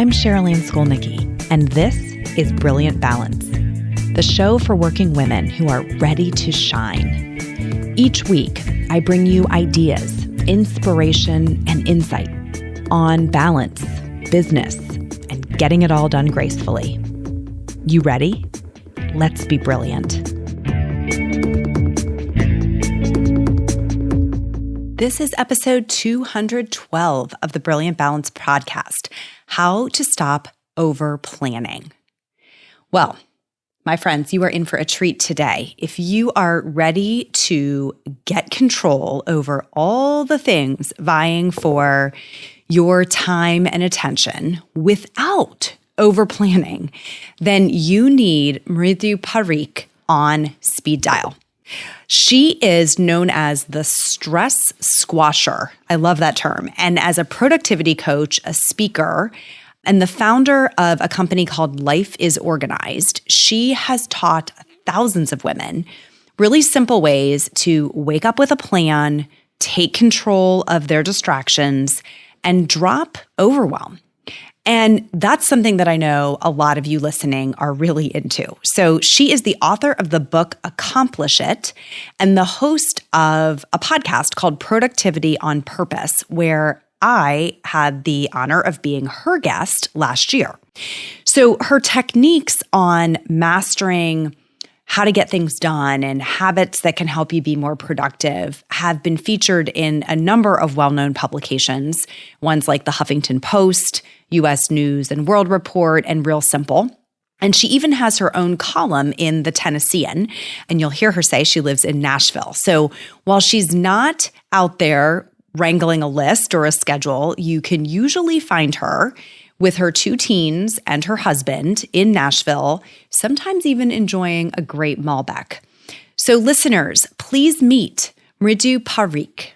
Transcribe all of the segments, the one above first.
I'm Sherilyn Skolnicki, and this is Brilliant Balance, the show for working women who are ready to shine. Each week, I bring you ideas, inspiration, and insight on balance, business, and getting it all done gracefully. You ready? Let's be brilliant. This is episode 212 of the Brilliant Balance podcast, How to Stop Overplanning. Well, my friends, you are in for a treat today. If you are ready to get control over all the things vying for your time and attention without overplanning, then you need Mridu Parikh on speed dial. She is known as the stress squasher. I love that term. And as a productivity coach, a speaker, and the founder of a company called Life is Organized, she has taught thousands of women really simple ways to wake up with a plan, take control of their distractions, and drop overwhelm. And that's something that I know a lot of you listening are really into. So she is the author of the book Accomplish It and the host of a podcast called Productivity on Purpose, where I had the honor of being her guest last year. So her techniques on mastering how to get things done and habits that can help you be more productive have been featured in a number of well-known publications, ones like the Huffington Post, U.S. News and World Report, and Real Simple. And she even has her own column in the Tennessean, and you'll hear her say she lives in Nashville. So while she's not out there wrangling a list or a schedule, you can usually find her with her 2 teens and her husband in Nashville, sometimes even enjoying a great Malbec. So listeners, please meet Mridu Parikh.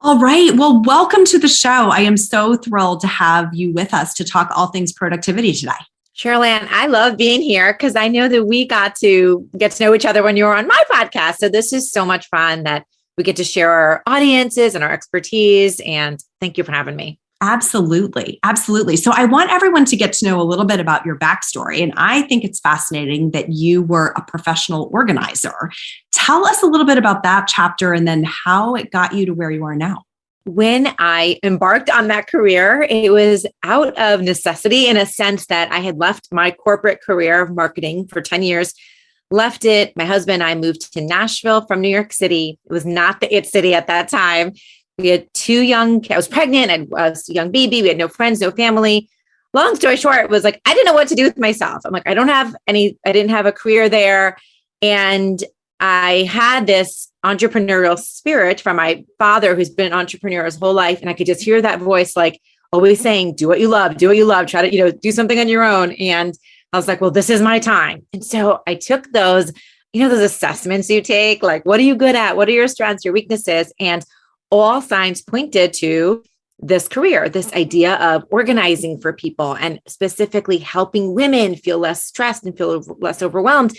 All right. Well, welcome to the show. I am so thrilled to have you with us to talk all things productivity today. Sherilyn, I love being here because I know that we got to know each other when you were on my podcast. So this is so much fun that we get to share our audiences and our expertise. And thank you for having me. Absolutely. Absolutely. So I want everyone to get to know a little bit about your backstory. And I think it's fascinating that you were a professional organizer. Tell us a little bit about that chapter and then how it got you to where you are now. When I embarked on that career, it was out of necessity in a sense that I had left my corporate career of marketing for 10 years, left it. My husband and I moved to Nashville from New York City. It was not the it city at that time. We had 2 young, I was pregnant, I was a young baby. We had no friends, no family. Long story short, it was like, I didn't know what to do with myself. I'm like, I didn't have a career there. And I had this entrepreneurial spirit from my father, who's been an entrepreneur his whole life. And I could just hear that voice, like always saying, do what you love, try to, do something on your own. And I was like, well, this is my time. And so I took those assessments you take, like, what are you good at? What are your strengths, your weaknesses? And all signs pointed to this career, this idea of organizing for people and specifically helping women feel less stressed and feel less overwhelmed.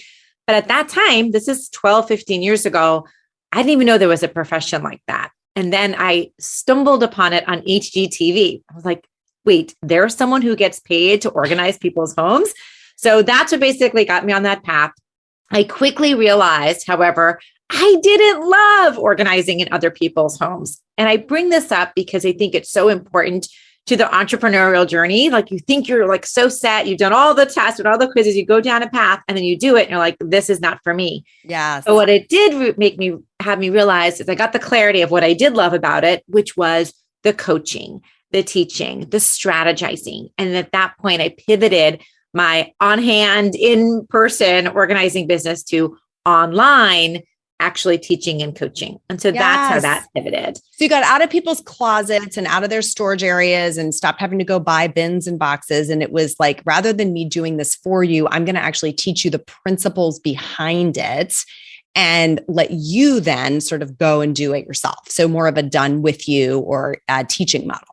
But at that time, this is 12, 15 years ago, I didn't even know there was a profession like that. And then I stumbled upon it on HGTV. I was like, wait, there's someone who gets paid to organize people's homes. So that's what basically got me on that path. I quickly realized, however, I didn't love organizing in other people's homes. And I bring this up because I think it's so important to the entrepreneurial journey. Like you think you're like so set, you've done all the tests and all the quizzes, you go down a path and then you do it and you're like, this is not for me. Yeah. So what it did have me realize is I got the clarity of what I did love about it, which was the coaching, the teaching, the strategizing. And at that point, I pivoted my on-hand, in-person organizing business to online, actually teaching and coaching. And so that's how that pivoted. So you got out of people's closets and out of their storage areas and stopped having to go buy bins and boxes. And it was like, rather than me doing this for you, I'm going to actually teach you the principles behind it and let you then sort of go and do it yourself. So more of a done with you or a teaching model.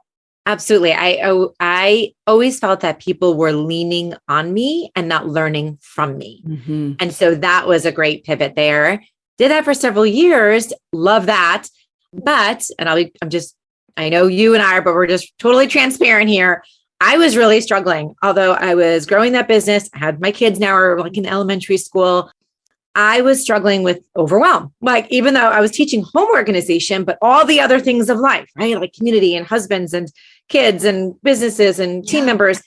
Absolutely. I always felt that people were leaning on me and not learning from me. Mm-hmm. And so that was a great pivot there. Did that for several years. Love that. But, and I know you and I are, but we're just totally transparent here. I was really struggling. Although I was growing that business, I had my kids now are like in elementary school. I was struggling with overwhelm. Like, even though I was teaching home organization, but all the other things of life, right? Like community and husbands and kids and businesses and team members,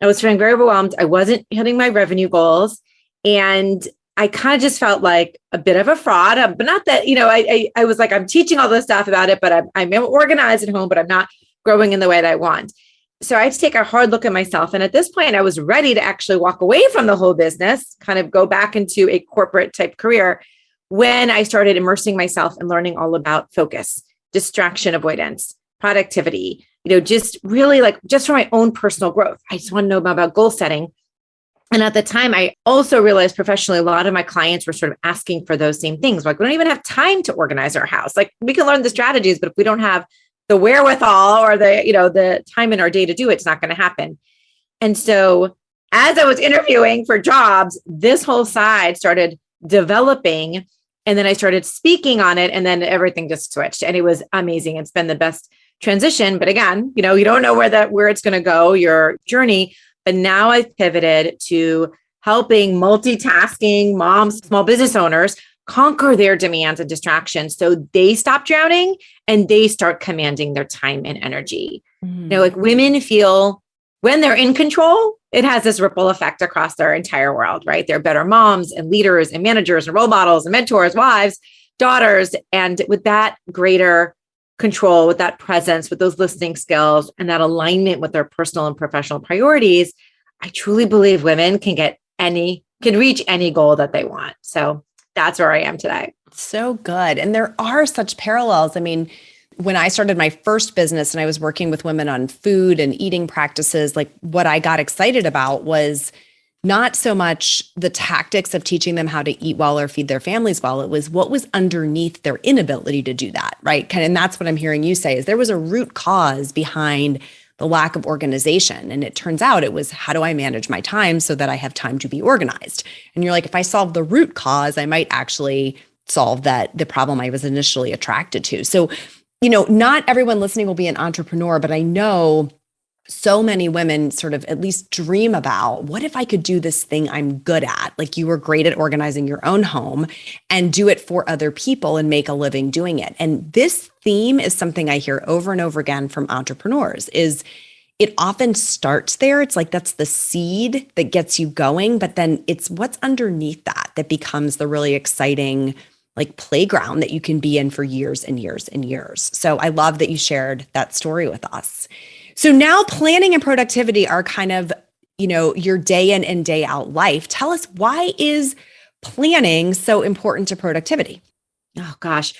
I was feeling very overwhelmed. I wasn't hitting my revenue goals. And I kind of just felt like a bit of a fraud, but not that, I was like, I'm teaching all this stuff about it, but I'm organized at home, but I'm not growing in the way that I want. So I had to take a hard look at myself. And at this point, I was ready to actually walk away from the whole business, kind of go back into a corporate type career, when I started immersing myself and learning all about focus, distraction avoidance, productivity, just really like just for my own personal growth. I just want to know about goal setting. And at the time, I also realized professionally, a lot of my clients were sort of asking for those same things. Like, we don't even have time to organize our house. Like, we can learn the strategies, but if we don't have the wherewithal or the time in our day to do it, it's not going to happen. And so as I was interviewing for jobs, this whole side started developing, and then I started speaking on it, and then everything just switched, and it was amazing. It's been the best transition. But again, you don't know where it's going to go, your journey. But now I've pivoted to helping multitasking moms, small business owners conquer their demands and distractions so they stop drowning and they start commanding their time and energy. Like, women feel when they're in control, it has this ripple effect across their entire world, right? They're better moms and leaders and managers and role models and mentors, wives, daughters. And with that greater control, with that presence, with those listening skills and that alignment with their personal and professional priorities, I truly believe women can reach any goal that they want. So that's where I am today. So good. And there are such parallels. I mean, when I started my first business and I was working with women on food and eating practices, like, what I got excited about was not so much the tactics of teaching them how to eat well or feed their families well. It was what was underneath their inability to do that, right? And that's what I'm hearing you say, is there was a root cause behind the lack of organization. And it turns out it was, how do I manage my time so that I have time to be organized? And you're like, if I solve the root cause, I might actually solve the problem I was initially attracted to. So, not everyone listening will be an entrepreneur, but I know so many women sort of at least dream about, what if I could do this thing I'm good at? Like, you were great at organizing your own home and do it for other people and make a living doing it. And this theme is something I hear over and over again from entrepreneurs, is it often starts there. It's like, that's the seed that gets you going, but then it's what's underneath that becomes the really exciting, like, playground that you can be in for years and years and years. So I love that you shared that story with us. So now planning and productivity are kind of, your day in and day out life. Tell us, why is planning so important to productivity? Oh gosh.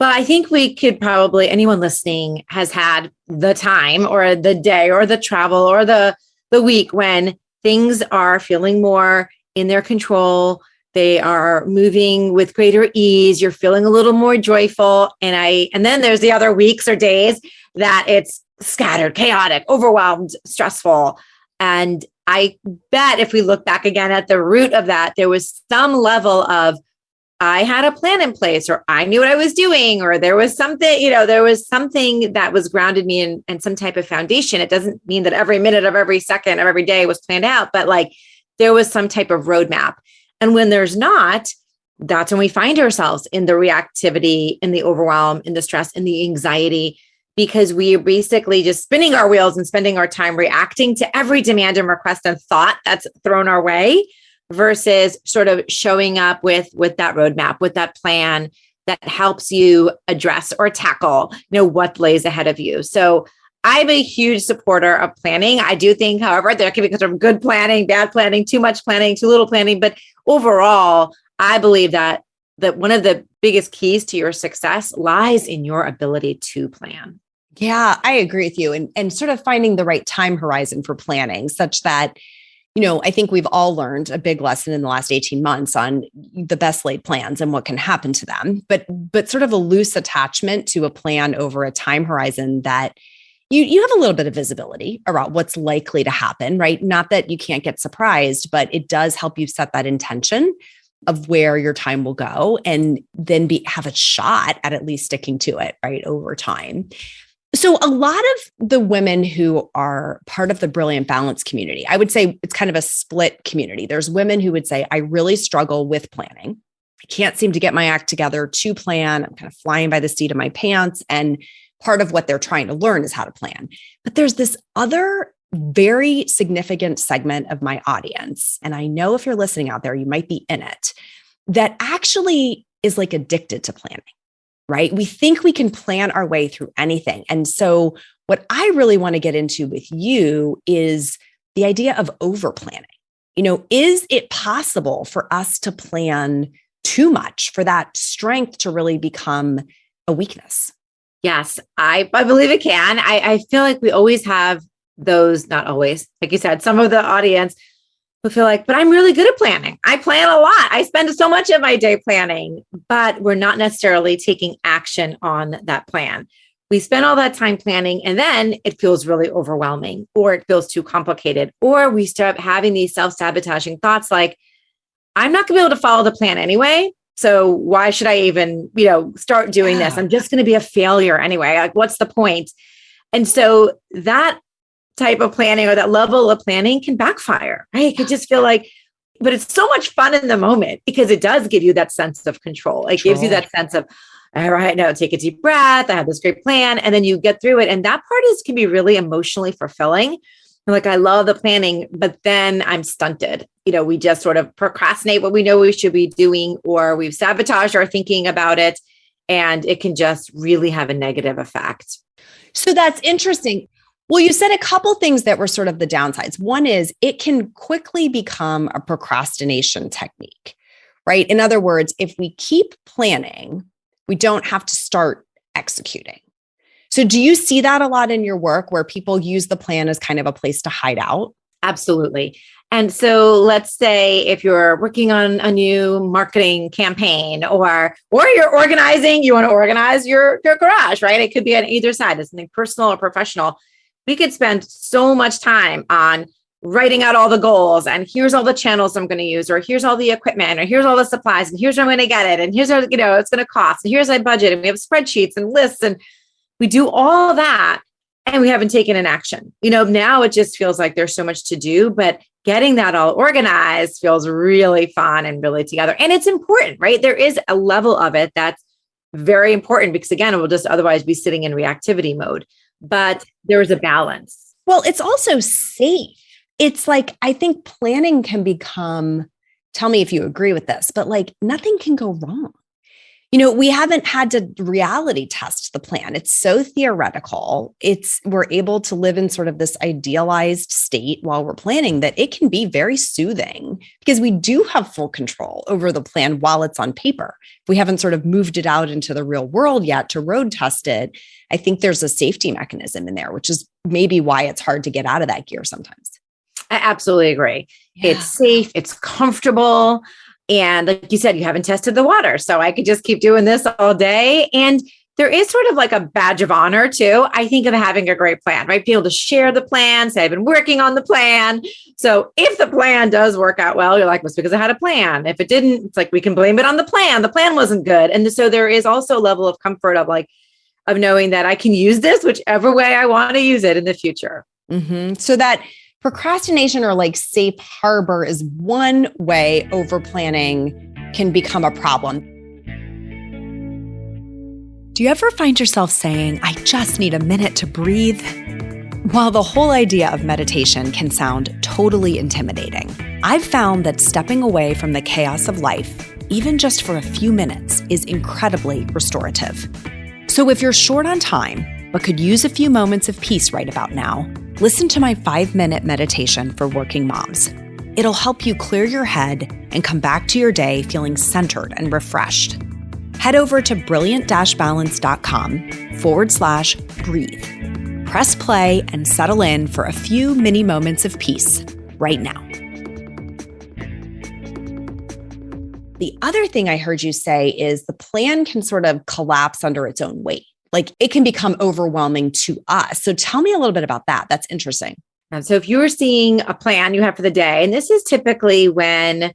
Well, I think we could probably, anyone listening has had the time or the day or the travel or the week when things are feeling more in their control. They are moving with greater ease. You're feeling a little more joyful. And then there's the other weeks or days that it's scattered, chaotic, overwhelmed, stressful. And I bet if we look back again at the root of that, there was some level of, I had a plan in place, or I knew what I was doing, or there was something, that was grounded me in some type of foundation. It doesn't mean that every minute of every second of every day was planned out, but like, there was some type of roadmap. And when there's not, that's when we find ourselves in the reactivity, in the overwhelm, in the stress, in the anxiety, because we are basically just spinning our wheels and spending our time reacting to every demand and request and thought that's thrown our way, versus sort of showing up with that roadmap, with that plan that helps you address or tackle, what lays ahead of you. So I'm a huge supporter of planning. I do think, however, there can be sort of good planning, bad planning, too much planning, too little planning. But overall, I believe that one of the biggest keys to your success lies in your ability to plan. Yeah, I agree with you. And sort of finding the right time horizon for planning, such that, I think we've all learned a big lesson in the last 18 months on the best laid plans and what can happen to them, but sort of a loose attachment to a plan over a time horizon that you have a little bit of visibility around what's likely to happen, right? Not that you can't get surprised, but it does help you set that intention of where your time will go, and then have a shot at least sticking to it, right, over time. So a lot of the women who are part of the Brilliant Balance community, I would say it's kind of a split community. There's women who would say, I really struggle with planning. I can't seem to get my act together to plan. I'm kind of flying by the seat of my pants. And part of what they're trying to learn is how to plan. But there's this other very significant segment of my audience, and I know if you're listening out there, you might be in it, that actually is like addicted to planning, right? We think we can plan our way through anything. And so what I really want to get into with you is the idea of over planning. Is it possible for us to plan too much, for that strength to really become a weakness? Yes, I believe it can. I feel like we always have those, not always, like you said, some of the audience who feel like, but I'm really good at planning. I plan a lot. I spend so much of my day planning, but we're not necessarily taking action on that plan. We spend all that time planning and then it feels really overwhelming, or it feels too complicated, or we start having these self-sabotaging thoughts like, I'm not going to be able to follow the plan anyway. So why should I even, start doing this? I'm just going to be a failure anyway. Like, what's the point? And so that type of planning or that level of planning can backfire, right? It could just feel like, but it's so much fun in the moment because it does give you that sense of control. It gives you that sense of, all right, now take a deep breath. I have this great plan. And then you get through it. And that part can be really emotionally fulfilling. Like, I love the planning, but then I'm stunted. We just sort of procrastinate what we know we should be doing, or we've sabotaged our thinking about it. And it can just really have a negative effect. So that's interesting. Well, you said a couple things that were sort of the downsides. One is it can quickly become a procrastination technique, right? In other words, if we keep planning, we don't have to start executing. So do you see that a lot in your work where people use the plan as kind of a place to hide out? Absolutely. And so let's say if you're working on a new marketing campaign or you're organizing, you want to organize your garage, right? It could be on either side. It's something personal or professional. We could spend so much time on writing out all the goals and here's all the channels I'm going to use, or here's all the equipment, or here's all the supplies, and here's where I'm going to get it. And here's how, it's going to cost. And here's my budget. And we have spreadsheets and lists, and we do all that and we haven't taken an action. Now it just feels like there's so much to do, but getting that all organized feels really fun and really together. And it's important, right? There is a level of it that's very important because, again, it will just otherwise be sitting in reactivity mode. But there is a balance. Well, it's also safe. It's like, I think planning can become, tell me if you agree with this, but like nothing can go wrong. We haven't had to reality test the plan. It's so theoretical. We're able to live in sort of this idealized state while we're planning that it can be very soothing because we do have full control over the plan while it's on paper. We haven't sort of moved it out into the real world yet to road test it. I think there's a safety mechanism in there, which is maybe why it's hard to get out of that gear sometimes. I absolutely agree. Yeah. It's safe. It's comfortable. And like you said, you haven't tested the water. So I could just keep doing this all day. And there is sort of like a badge of honor too, I think, of having a great plan, right? Be able to share the plan, say, I've been working on the plan. So if the plan does work out well, you're like, well, it's because I had a plan. If it didn't, it's like, we can blame it on the plan. The plan wasn't good. And so there is also a level of comfort of knowing that I can use this whichever way I want to use it in the future. Mm-hmm. So that procrastination or like safe harbor is one way over planning can become a problem. Do you ever find yourself saying, I just need a minute to breathe? While the whole idea of meditation can sound totally intimidating, I've found that stepping away from the chaos of life, even just for a few minutes, is incredibly restorative. So if you're short on time, but could use a few moments of peace right about now, listen to my 5-minute meditation for working moms. It'll help you clear your head and come back to your day feeling centered and refreshed. Head over to brilliant-balance.com/breathe. Press play and settle in for a few mini moments of peace right now. The other thing I heard you say is the plan can sort of collapse under its own weight. Like it can become overwhelming to us. So tell me a little bit about that. That's interesting. So if you were seeing a plan you have for the day, and this is typically when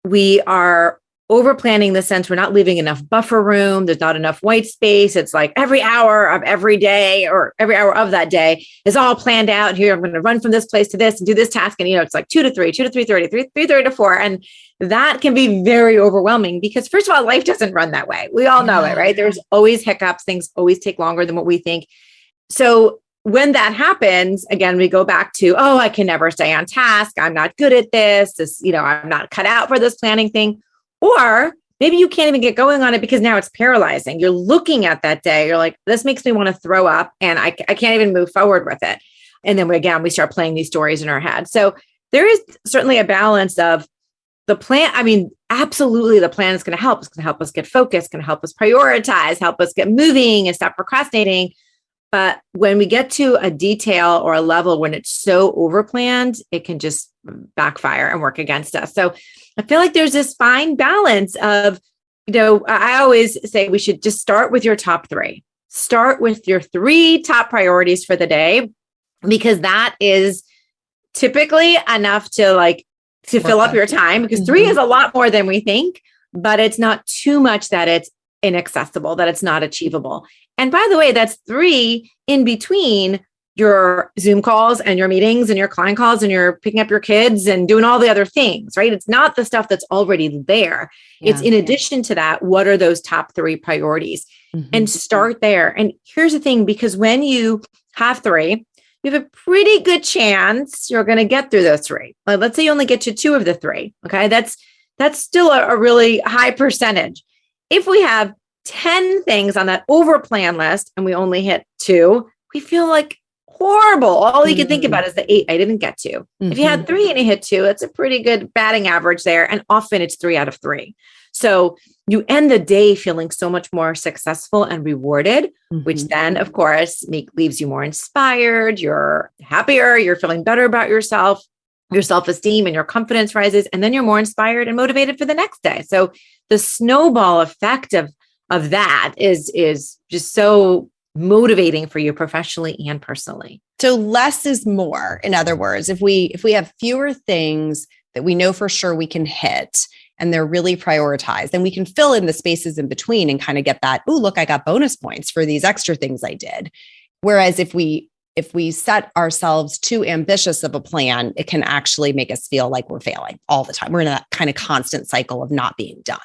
we are overplanning in the sense we're not leaving enough buffer room. There's not enough white space. It's like every hour of every day or every hour of that day is all planned out. Here, I'm going to run from this place to this and do this task. And, it's like 2 to 3, 2 to 3:30, 3:30 to 4. And that can be very overwhelming because first of all, life doesn't run that way. We all know it, right? There's always hiccups. Things always take longer than what we think. So when that happens, again, we go back to, I can never stay on task. I'm not good at this. I'm not cut out for this planning thing. Or maybe you can't even get going on it because now it's paralyzing. You're looking at that day. You're like, this makes me want to throw up and I can't even move forward with it. And then we start playing these stories in our head. So there is certainly a balance of the plan. I mean, absolutely the plan is going to help. It's going to help us get focused, going to help us prioritize, help us get moving and stop procrastinating. But when we get to a detail or a level when it's so overplanned, it can just backfire and work against us. So I feel like there's this fine balance of, I always say we should just start with your top 3. Start with your 3 top priorities for the day, because that is typically enough to fill up your time, because 3 is a lot more than we think, but it's not too much that it's inaccessible, that it's not achievable. And by the way, that's 3 in between your Zoom calls and your meetings and your client calls and you're picking up your kids and doing all the other things, right? It's not the stuff that's already there. Yeah. It's in addition to that, what are those top 3 priorities? And start there. And here's the thing, because when you have 3, you have a pretty good chance you're going to get through those 3. Like, let's say you only get to 2 of the 3. Okay. That's still a really high percentage. If we have 10 things on that overplan list and we only hit 2, we feel like horrible. All you can think about is the 8 I didn't get to. If you had 3 and you hit 2, that's a pretty good batting average there. And often it's 3 out of 3. So you end the day feeling so much more successful and rewarded, which then, of course, leaves you more inspired. You're happier. You're feeling better about yourself. Your self-esteem and your confidence rises. And then you're more inspired and motivated for the next day. So the snowball effect of that is just so motivating for you professionally and personally. So less is more. In other words, if we have fewer things that we know for sure we can hit and they're really prioritized, then we can fill in the spaces in between and kind of get that, oh, look, I got bonus points for these extra things I did. Whereas if we set ourselves too ambitious of a plan, it can actually make us feel like we're failing all the time. We're in that kind of constant cycle of not being done.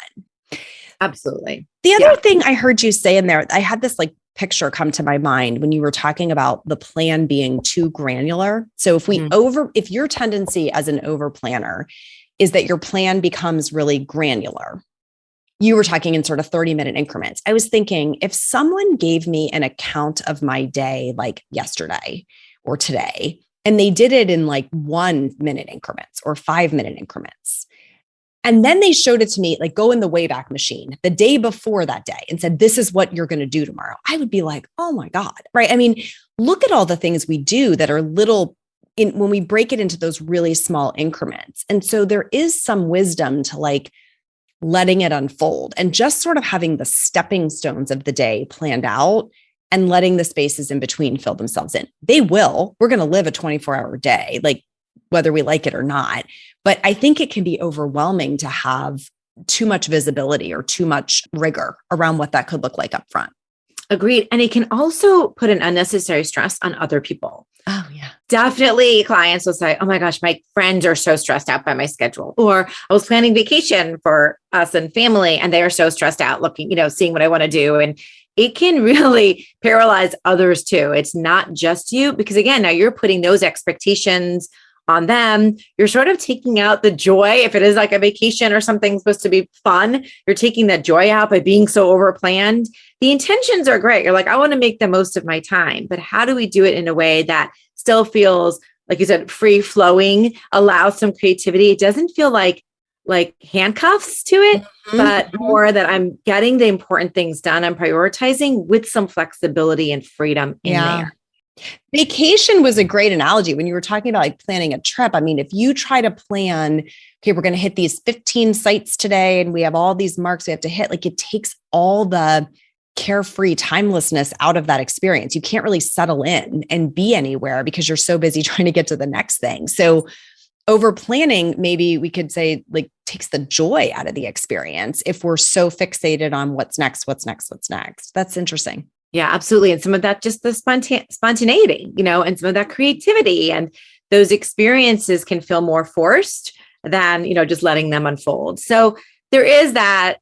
Absolutely. The other thing I heard you say in there, I had this picture come to my mind when you were talking about the plan being too granular. So if your tendency as an over planner is that your plan becomes really granular, you were talking in sort of 30-minute increments. I was thinking, if someone gave me an account of my day like yesterday or today, and they did it in 1-minute increments or 5-minute increments, and then they showed it to me, go in the Wayback Machine the day before that day and said, this is what you're going to do tomorrow, I would be like, oh my God, right? I mean, look at all the things we do that are little when we break it into those really small increments. And so there is some wisdom to letting it unfold and just sort of having the stepping stones of the day planned out and letting the spaces in between fill themselves in. We're going to live a 24-hour day, whether we like it or not. But I think it can be overwhelming to have too much visibility or too much rigor around what that could look like up front. Agreed. And it can also put an unnecessary stress on other people. Oh, yeah. Definitely clients will say, oh my gosh, my friends are so stressed out by my schedule. Or I was planning vacation for us and family, and they are so stressed out looking, seeing what I want to do. And it can really paralyze others too. It's not just you, because again, now you're putting those expectations on them. You're sort of taking out the joy. If it is like a vacation or something supposed to be fun, you're taking that joy out by being so overplanned. The intentions are great. You're like, I want to make the most of my time, but how do we do it in a way that still feels, like you said, free flowing, allows some creativity? It doesn't feel like handcuffs to it, but more that I'm getting the important things done. I'm prioritizing with some flexibility and freedom in there. Vacation was a great analogy when you were talking about planning a trip. I mean, if you try to plan, okay, we're going to hit these 15 sites today and we have all these marks we have to hit, it takes all the carefree timelessness out of that experience. You can't really settle in and be anywhere because you're so busy trying to get to the next thing. So over planning, maybe we could say like takes the joy out of the experience if we're so fixated on what's next, what's next, what's next. That's interesting. Yeah, absolutely. And some of that, just the spontaneity, and some of that creativity, and those experiences can feel more forced than, just letting them unfold. So there is that,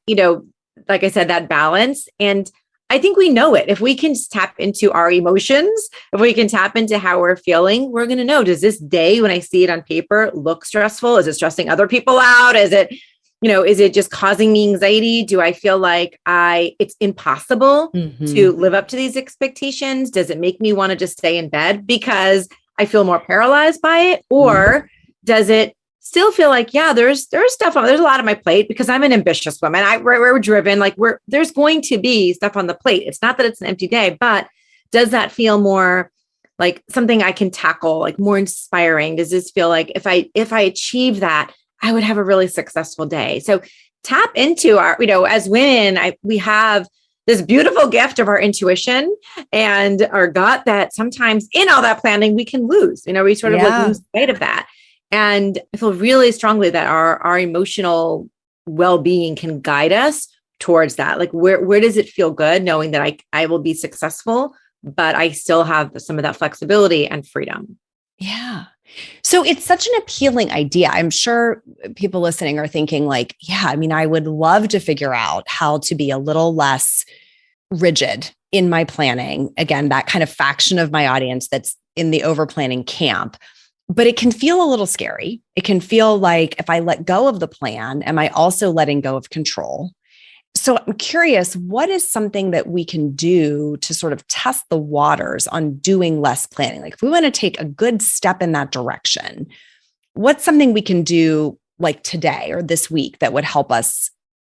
like I said, that balance. And I think we know it. If we can tap into our emotions, if we can tap into how we're feeling, we're going to know, does this day, when I see it on paper, look stressful? Is it stressing other people out? Is it just causing me anxiety? Do I feel like it's impossible to live up to these expectations? Does it make me want to just stay in bed because I feel more paralyzed by it? Or does it still feel like, yeah, there's stuff on, there's a lot on my plate because I'm an ambitious woman. We're driven, there's going to be stuff on the plate. It's not that it's an empty day, but does that feel more like something I can tackle, like more inspiring? Does this feel like if I achieve that, I would have a really successful day? So tap into our, as women, we have this beautiful gift of our intuition and our gut that sometimes in all that planning, we can lose, we sort of like lose sight of that. And I feel really strongly that our emotional well-being can guide us towards that. Like where does it feel good knowing that I will be successful, but I still have some of that flexibility and freedom. Yeah. So it's such an appealing idea. I'm sure people listening are thinking like, yeah, I would love to figure out how to be a little less rigid in my planning. Again, that kind of faction of my audience that's in the overplanning camp. But it can feel a little scary. It can feel like if I let go of the plan, am I also letting go of control? So I'm curious, what is something that we can do to sort of test the waters on doing less planning? Like if we want to take a good step in that direction, what's something we can do like today or this week that would help us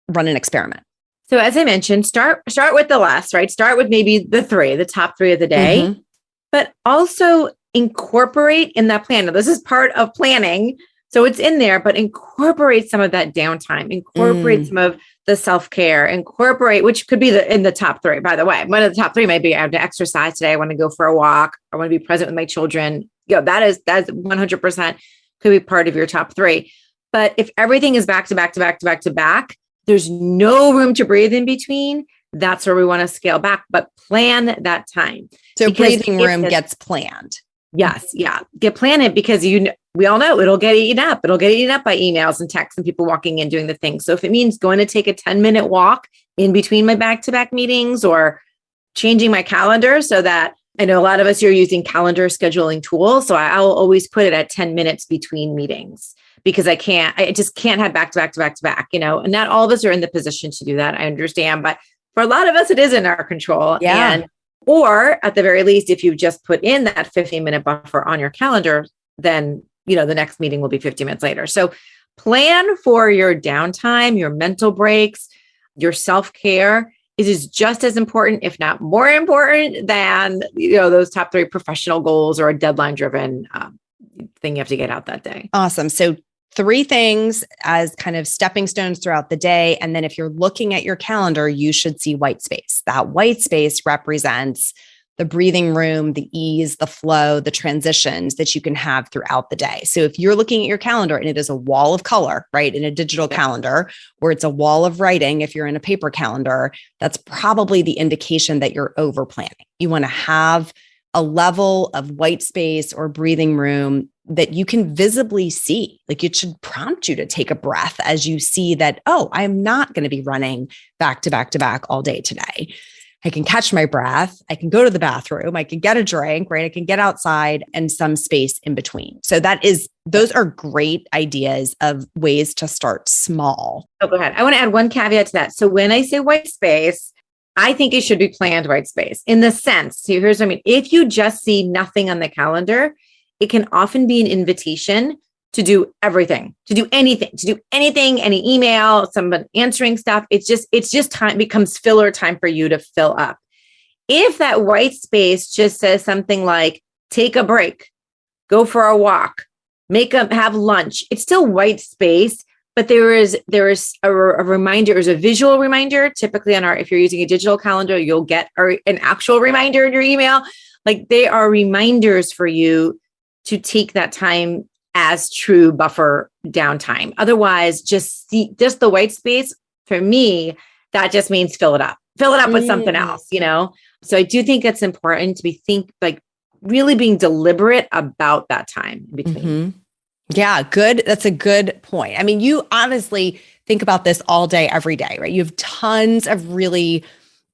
run an experiment? So as I mentioned, start with the last, right? Start with maybe the top three of the day, but also incorporate in that plan. Now, this is part of planning, so it's in there, but incorporate some of that downtime, incorporate some of the self-care, incorporate, which could be in the top three, by the way. One of the top three might be I have to exercise today. I want to go for a walk. I want to be present with my children. That's 100% could be part of your top three. But if everything is back to back to back to back to back, there's no room to breathe in between. That's where we want to scale back, but plan that time. So breathing room gets planned. Yes. Yeah. Get planted because we all know it'll get eaten up. It'll get eaten up by emails and texts and people walking in doing the thing. So if it means going to take a 10-minute walk in between my back-to-back meetings or changing my calendar so that I know a lot of us are using calendar scheduling tools. So I'll always put it at 10 minutes between meetings because I just can't have back to back, and not all of us are in the position to do that. I understand. But for a lot of us, it is in our control. Yeah. Or at the very least, if you just put in that 15-minute buffer on your calendar, then, the next meeting will be 50 minutes later. So plan for your downtime, your mental breaks, your self-care. It is just as important, if not more important than, those top three professional goals or a deadline-driven thing you have to get out that day. Awesome. So 3 things as kind of stepping stones throughout the day. And then if you're looking at your calendar, you should see white space. That white space represents the breathing room, the ease, the flow, the transitions that you can have throughout the day. So if you're looking at your calendar and it is a wall of color, right, in a digital calendar, or it's a wall of writing, if you're in a paper calendar, that's probably the indication that you're over planning. You want to have a level of white space or breathing room that you can visibly see. Like it should prompt you to take a breath as you see that, oh, I'm not going to be running back to back to back all day today. I can catch my breath. I can go to the bathroom. I can get a drink, right? I can get outside and some space in between. So those are great ideas of ways to start small. Oh, go ahead. I want to add one caveat to that. So when I say white space, I think it should be planned white space in the sense. So here's what I mean. If you just see nothing on the calendar, it can often be an invitation to do everything, to do anything, any email, someone answering stuff. It's just time becomes filler time for you to fill up. If that white space just says something like, take a break, go for a walk, have lunch, it's still white space, but there is a reminder, there's a visual reminder. Typically if you're using a digital calendar, you'll get an actual reminder in your email. Like they are reminders for you to take that time as true buffer downtime. Otherwise, just the white space for me, that just means fill it up with something else, So I do think it's important to really being deliberate about that time in between. Mm-hmm. Yeah, good. That's a good point. I mean, you honestly think about this all day, every day, right? You have tons of really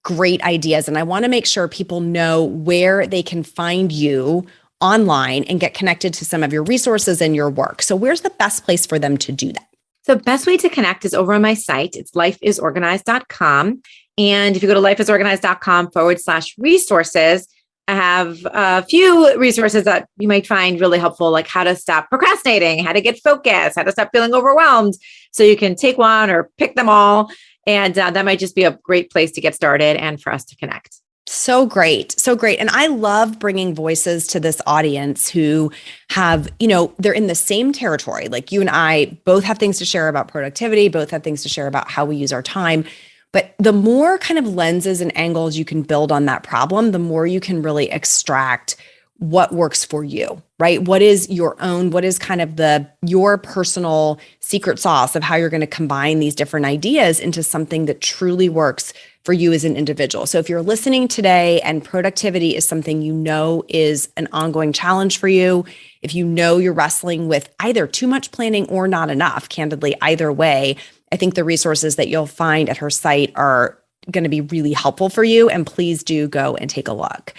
great ideas. And I want to make sure people know where they can find you online and get connected to some of your resources and your work. So where's the best place for them to do that? So the best way to connect is over on my site. It's lifeisorganized.com. And if you go to lifeisorganized.com/resources, I have a few resources that you might find really helpful, like how to stop procrastinating, how to get focused, how to stop feeling overwhelmed. So you can take one or pick them all. And that might just be a great place to get started and for us to connect. So great. So great. And I love bringing voices to this audience who have, they're in the same territory. Like you and I both have things to share about productivity, both have things to share about how we use our time. But the more kind of lenses and angles you can build on that problem, the more you can really extract what works for you, right? What is your own, what is kind of your personal secret sauce of how you're going to combine these different ideas into something that truly works for you as an individual. So if you're listening today and productivity is something is an ongoing challenge for you, if you're wrestling with either too much planning or not enough, candidly, either way, I think the resources that you'll find at her site are going to be really helpful for you. And please do go and take a look.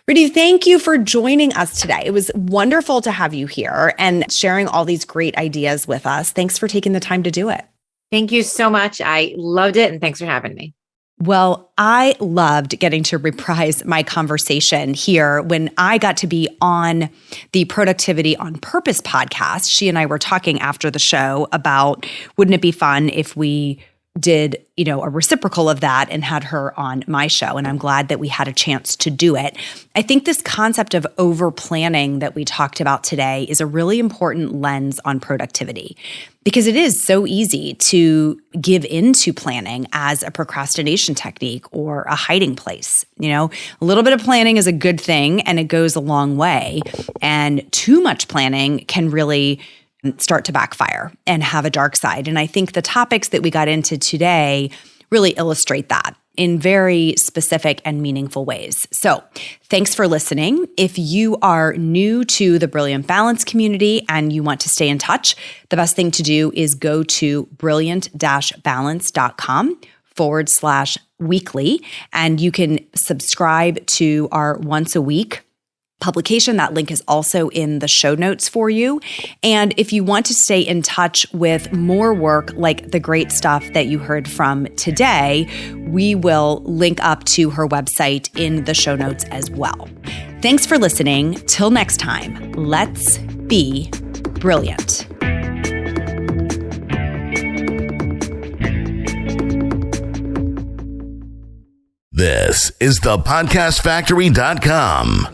Mridu, thank you for joining us today. It was wonderful to have you here and sharing all these great ideas with us. Thanks for taking the time to do it. Thank you so much. I loved it. And thanks for having me. Well, I loved getting to reprise my conversation here when I got to be on the Productivity on Purpose podcast. She and I were talking after the show about, wouldn't it be fun if we did, a reciprocal of that and had her on my show. And I'm glad that we had a chance to do it. I think this concept of over planning that we talked about today is a really important lens on productivity because it is so easy to give into planning as a procrastination technique or a hiding place. A little bit of planning is a good thing and it goes a long way. And too much planning can really start to backfire and have a dark side. And I think the topics that we got into today really illustrate that in very specific and meaningful ways. So thanks for listening. If you are new to the Brilliant Balance community and you want to stay in touch, the best thing to do is go to brilliant-balance.com/weekly, and you can subscribe to our once a week publication. That link is also in the show notes for you. And if you want to stay in touch with more work like the great stuff that you heard from today, we will link up to her website in the show notes as well. Thanks for listening. Till next time, let's be brilliant. This is thepodcastfactory.com.